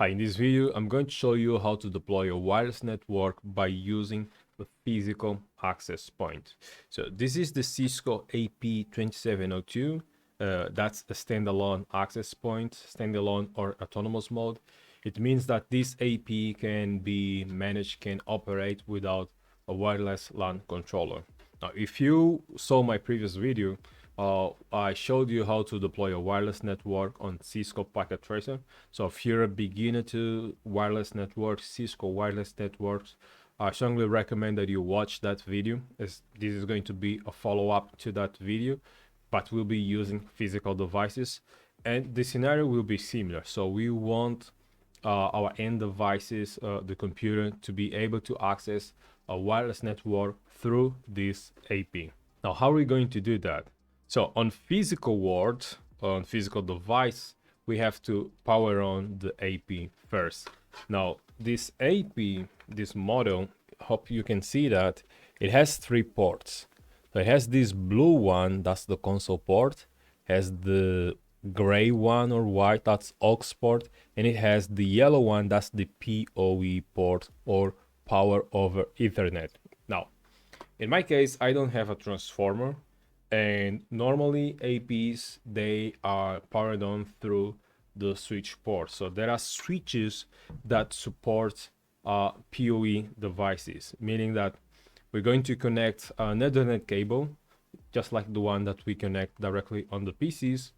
Hi, in this video, I'm going to show you how to deploy a wireless network by using the physical access point. So this is the Cisco AP2702. That's a standalone access point, standalone or autonomous mode. It means that this AP can be managed, can operate without a wireless LAN controller. Now, if you saw my previous video, I showed you how to deploy a wireless network on Cisco Packet Tracer. So if you're a beginner to wireless networks, Cisco wireless networks, I strongly recommend that you watch that video, as this is going to be a follow-up to that video, but we'll be using physical devices, and the scenario will be similar. So we want our end devices, the computer, to be able to access a wireless network through this AP. Now, how are we going to do that? So on physical world, on physical device, we have to power on the AP first. Now, this AP, this model, hope you can see that it has 3 ports. So it has this blue one, that's the console port, has the gray one or white, that's aux port, and it has the yellow one, that's the PoE port, or power over Ethernet. Now, in my case, I don't have a transformer, and normally APs, they are powered on through the switch port. So there are switches that support PoE devices, meaning that we're going to connect an Ethernet cable, just like the one that we connect directly on the PCs.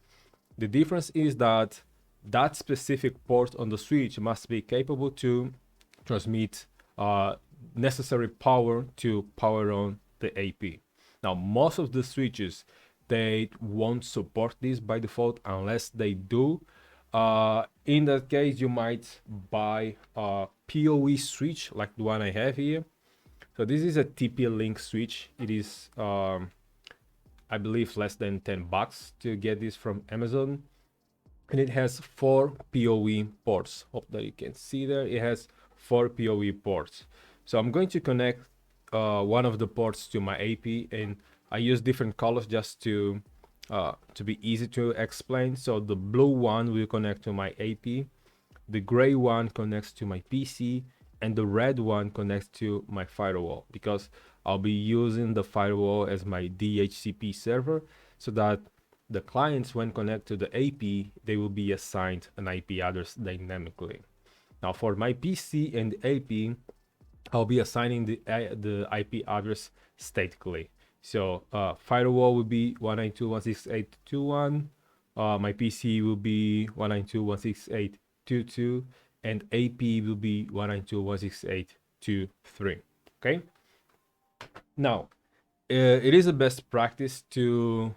The difference is that that specific port on the switch must be capable to transmit necessary power to power on the AP. Now, most of the switches, they won't support this by default unless they do. In that case, you might buy a PoE switch like the one I have here. So this is a TP-Link switch. It is, I believe, less than $10 to get this from Amazon. And it has 4 PoE ports. Hope that you can see there. It has 4 PoE ports. So I'm going to connect one of the ports to my AP, and I use different colors just to be easy to explain. So the blue one will connect to my AP, the gray one connects to my PC, and the red one connects to my firewall, because I'll be using the firewall as my DHCP server, so that the clients, when connect to the AP, they will be assigned an IP address dynamically. Now for my PC and AP, I'll be assigning the IP address statically. So firewall will be 192.168.2.1, my PC will be 192.168.2.2, and AP will be 192.168.2.3. Okay. Now, it is a best practice to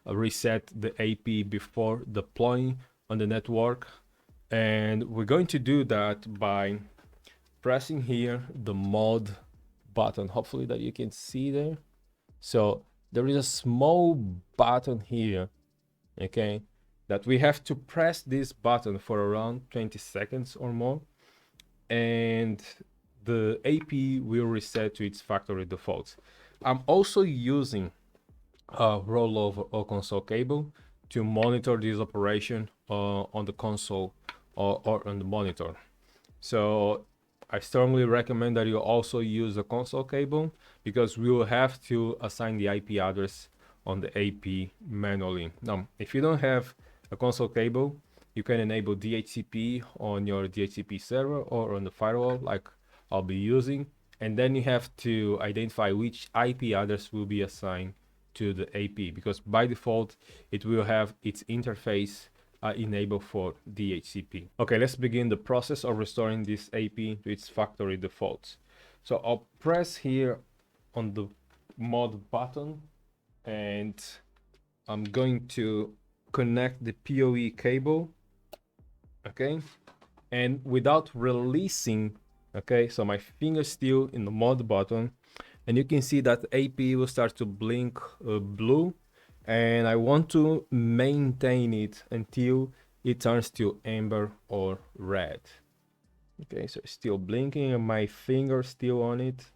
reset the AP before deploying on the network, and we're going to do that by pressing here the mod button. Hopefully that you can see there. So there is a small button here, okay, that we have to press this button for around 20 seconds or more, and the AP will reset to its factory defaults. I'm also using a rollover or console cable to monitor this operation on the console or on the monitor. So I strongly recommend that you also use a console cable, because we will have to assign the IP address on the AP manually. Now, if you don't have a console cable, you can enable DHCP on your DHCP server or on the firewall like I'll be using, and then you have to identify which IP address will be assigned to the AP, because by default it will have its interface enabled for DHCP. Okay, let's begin the process of restoring this AP to its factory defaults. So I'll press here on the mod button, and I'm going to connect the PoE cable, okay, and without releasing, okay, so my finger still in the mod button, and you can see that AP will start to blink blue, and I want to maintain it until it turns to amber or red. Okay, so it's still blinking and my finger still on it,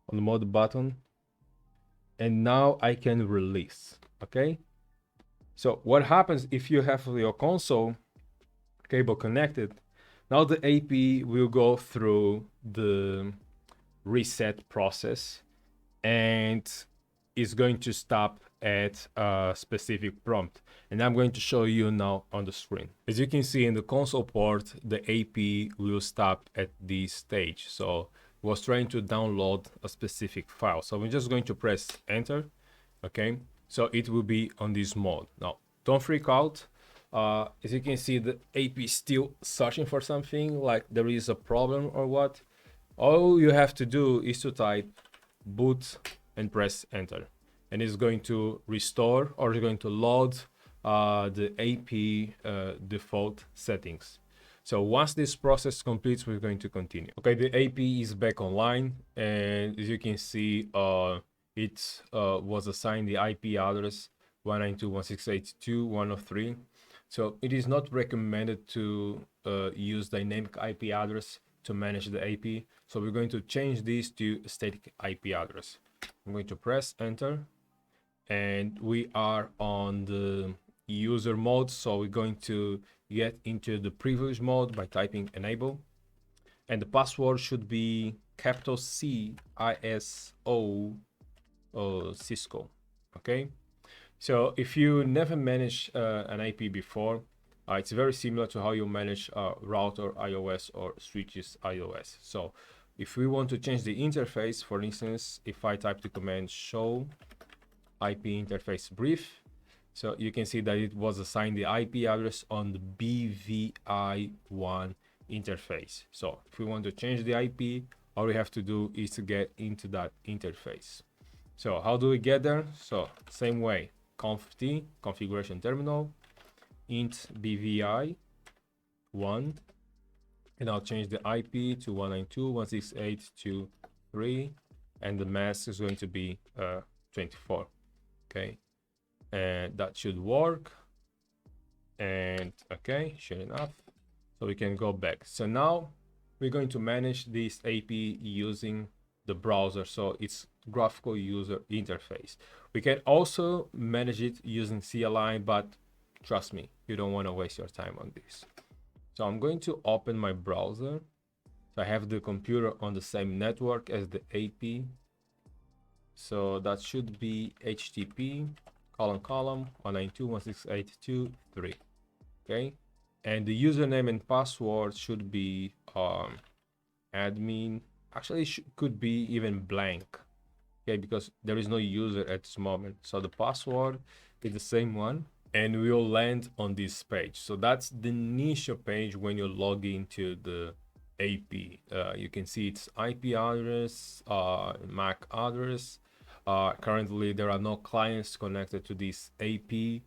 on the mod button, and now I can release. Okay, so what happens if you have your console cable connected? Now the AP will go through the reset process and is going to stop at a specific prompt. And I'm going to show you now on the screen. As you can see in the console port, the AP will stop at this stage. So it was trying to download a specific file. So we're just going to press enter. Okay, so it will be on this mode. Now, don't freak out. As you can see, the AP is still searching for something, like there is a problem or what. All you have to do is to type boot and press enter, and it's going to restore or it's going to load the AP default settings. So once this process completes, we're going to continue. Okay, the AP is back online, and as you can see, it was assigned the IP address 192.168.2.103. So it is not recommended to use dynamic IP address to manage the AP. So we're going to change this to static IP address. I'm going to press enter, and we are on the user mode. So we're going to get into the privilege mode by typing enable, and the password should be capital CISO Cisco. Okay, so if you never managed an IP before, it's very similar to how you manage router iOS or switches iOS. So if we want to change the interface, for instance, if I type the command show IP interface brief, so you can see that it was assigned the IP address on the BVI1 interface. So if we want to change the IP, all we have to do is to get into that interface. So how do we get there? So same way, conft configuration terminal, int BVI1, and I'll change the IP to 192.168.2.3, and the mask is going to be 24. Okay, and that should work. And okay, sure enough, so we can go back. So now we're going to manage this AP using the browser, so it's graphical user interface. We can also manage it using CLI, but trust me, you don't want to waste your time on this. So I'm going to open my browser. So I have the computer on the same network as the AP. So that should be HTTP : 192.168.2.3. Okay, and the username and password should be admin. Actually, could be even blank. Okay, because there is no user at this moment. So the password is the same one, and we'll land on this page. So that's the initial page when you log into the AP. You can see its IP address, MAC address. Currently, there are no clients connected to this AP.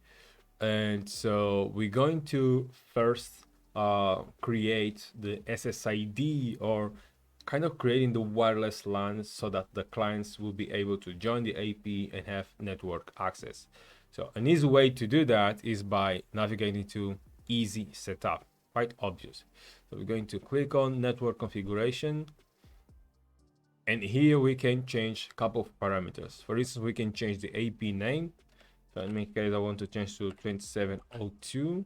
And so we're going to first create the SSID, or kind of creating the wireless LAN so that the clients will be able to join the AP and have network access. So an easy way to do that is by navigating to easy setup, quite obvious. So we're going to click on network configuration, and here we can change a couple of parameters. For instance, we can change the AP name. So in my case, I want to change to 2702.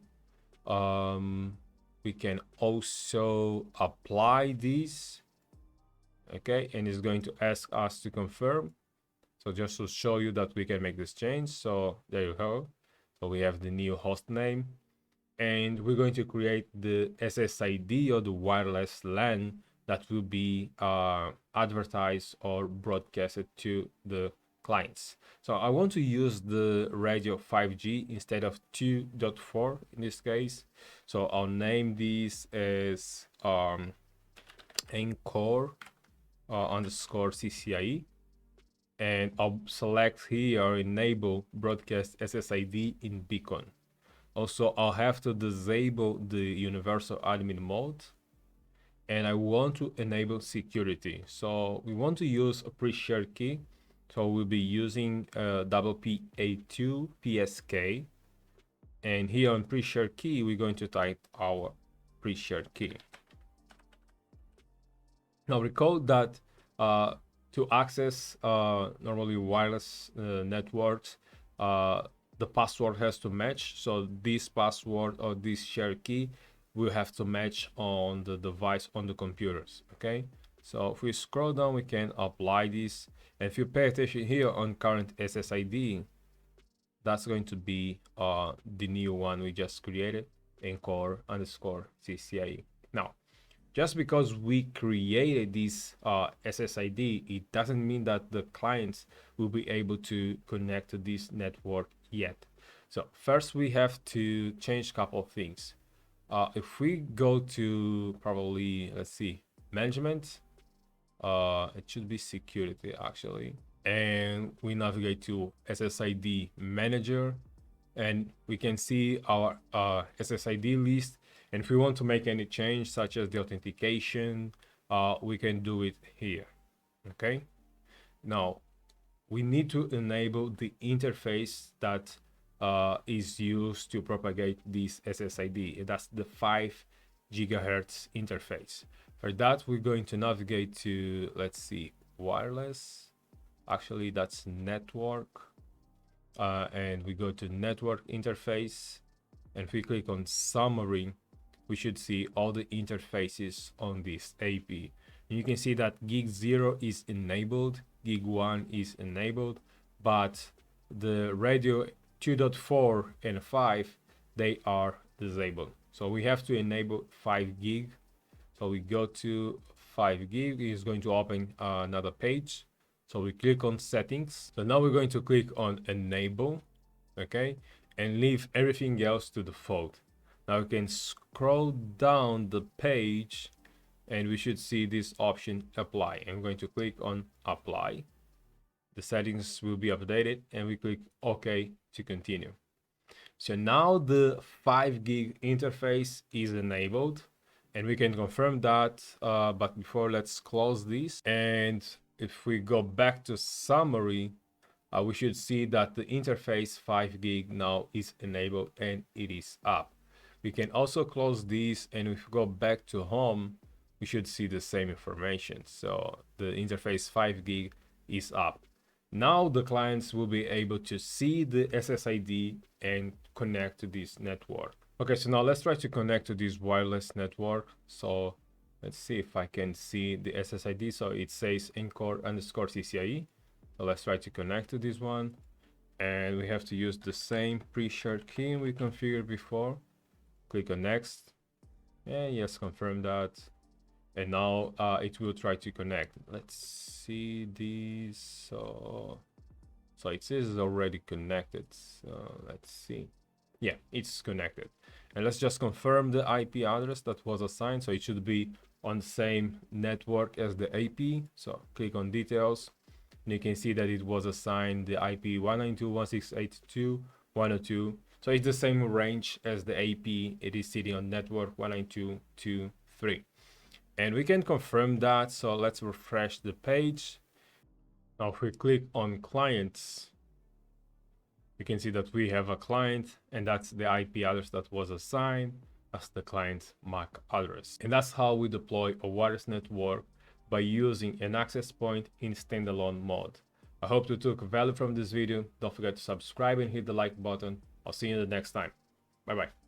We can also apply this. Okay, and it's going to ask us to confirm. So just to show you that we can make this change. So there you go. So we have the new host name, and we're going to create the SSID, or the wireless LAN, that will be advertised or broadcasted to the clients. So I want to use the radio 5G instead of 2.4 in this case. So I'll name this as ENCOR underscore CCIE, and I'll select here enable broadcast SSID in beacon. Also, I'll have to disable the universal admin mode, and I want to enable security. So we want to use a pre-shared key. So we'll be using PPA2 PSK, and here on pre-shared key, we're going to type our pre-shared key. Now recall that to access normally wireless networks, the password has to match. So this password or this shared key will have to match on the device on the computers. Okay, so if we scroll down, we can apply this. And if you pay attention here on current SSID, that's going to be the new one we just created, ENCOR underscore CCNA. Now, just because we created this SSID, it doesn't mean that the clients will be able to connect to this network yet. So first we have to change a couple of things. If we go to probably, let's see, management, it should be security actually. And we navigate to SSID manager, and we can see our SSID list. And if we want to make any change, such as the authentication, we can do it here. Okay. Now, we need to enable the interface that is used to propagate this SSID. That's the 5 gigahertz interface. For that, we're going to navigate to, let's see, wireless. Actually, that's network. And we go to network interface. And if we click on summary, we should see all the interfaces on this AP. And you can see that gig 0 is enabled, gig 1 is enabled, but the radio 2.4 and 5, they are disabled. So we have to enable 5 gig. So we go to 5 gig, it's going to open another page. So we click on settings. So now we're going to click on enable, okay, and leave everything else to default. Now we can scroll down the page and we should see this option apply. I'm going to click on apply. The settings will be updated and we click OK to continue. So now the 5 gig interface is enabled and we can confirm that. But before, let's close this. And if we go back to summary, we should see that the interface 5 gig now is enabled and it is up. We can also close this, and if we go back to home, we should see the same information. So the interface 5 gig is up. Now the clients will be able to see the SSID and connect to this network. Okay, so now let's try to connect to this wireless network. So let's see if I can see the SSID. So it says ENCOR underscore CCIE. So let's try to connect to this one. And we have to use the same pre-shared key we configured before. Click on next, and yes, confirm that. And now it will try to connect. Let's see this. So it says it's already connected. So let's see. Yeah, it's connected. And let's just confirm the IP address that was assigned. So it should be on the same network as the AP. So click on details, and you can see that it was assigned the IP 192.168.2.102. So it's the same range as the AP. It is sitting on network 192.2.3. And we can confirm that. So let's refresh the page. Now if we click on clients, you can see that we have a client, and that's the IP address that was assigned as the client's MAC address. And that's how we deploy a wireless network by using an access point in standalone mode. I hope you took value from this video. Don't forget to subscribe and hit the like button. I'll see you the next time. Bye bye.